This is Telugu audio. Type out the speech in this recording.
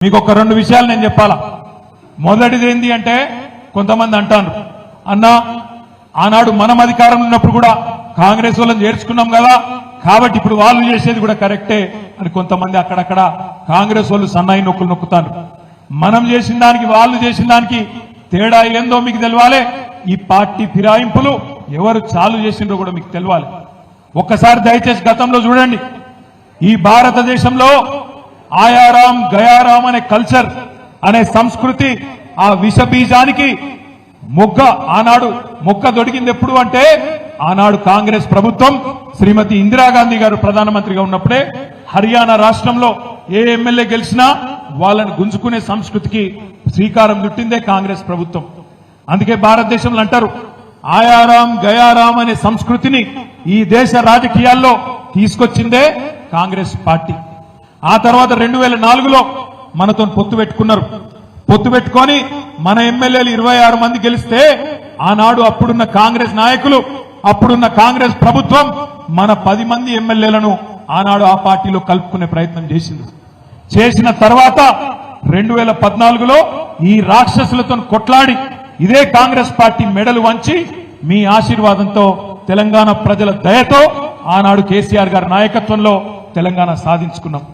మీకు ఒక రెండు విషయాలు నేను చెప్పాలా. మొదటిది ఏంటి అంటే కొంతమంది అంటారు, అన్నా ఆనాడు మనం అధికారం ఉన్నప్పుడు కూడా కాంగ్రెస్ వాళ్ళని చేర్చుకున్నాం కదా, కాబట్టి ఇప్పుడు వాళ్ళు చేసేది కూడా కరెక్టే అని కొంతమంది అక్కడక్కడ కాంగ్రెస్ వాళ్ళు సన్నాయి నొక్కులు నొక్కుతారు. మనం చేసిన దానికి వాళ్ళు చేసిన దానికి తేడా ఏందో మీకు తెలవాలి. ఈ పార్టీ ఫిరాయింపులు ఎవరు చాలు చేసిండ్రో కూడా మీకు తెలవాలి. ఒక్కసారి దయచేసి గతంలో చూడండి. ఈ భారతదేశంలో ఆయారాం గయారాం అనే కల్చర్ అనే సంస్కృతి, ఆ విషబీజానికి ఆనాడు మొక్క దొడిగింది ఎప్పుడు అంటే ఆనాడు కాంగ్రెస్ ప్రభుత్వం శ్రీమతి ఇందిరాగాంధీ గారు ప్రధానమంత్రిగా ఉన్నప్పుడే హర్యానా రాష్ట్రంలో ఏ ఎమ్మెల్యే గెలిచినా వాళ్ళని గుంజుకునే సంస్కృతికి శ్రీకారం చుట్టిందే కాంగ్రెస్ ప్రభుత్వం. అందుకే భారతదేశంలో అంటారు, ఆయారాం గయారాం అనే సంస్కృతిని ఈ దేశ రాజకీయాల్లో తీసుకొచ్చిందే కాంగ్రెస్ పార్టీ. ఆ తర్వాత 2004లో మనతో పొత్తు పెట్టుకున్నారు. పొత్తు పెట్టుకొని మన ఎమ్మెల్యేలు 26 మంది గెలిస్తే ఆనాడు అప్పుడున్న కాంగ్రెస్ నాయకులు, అప్పుడున్న కాంగ్రెస్ ప్రభుత్వం మన 10 మంది ఎమ్మెల్యేలను ఆనాడు ఆ పార్టీలో కలుపుకునే ప్రయత్నం చేసింది. చేసిన తర్వాత 2014లో ఈ రాక్షసులతో కొట్లాడి ఇదే కాంగ్రెస్ పార్టీ మెడలు వంచి మీ ఆశీర్వాదంతో తెలంగాణ ప్రజల దయతో ఆనాడు కేసీఆర్ గారి నాయకత్వంలో తెలంగాణ సాధించుకున్నాం.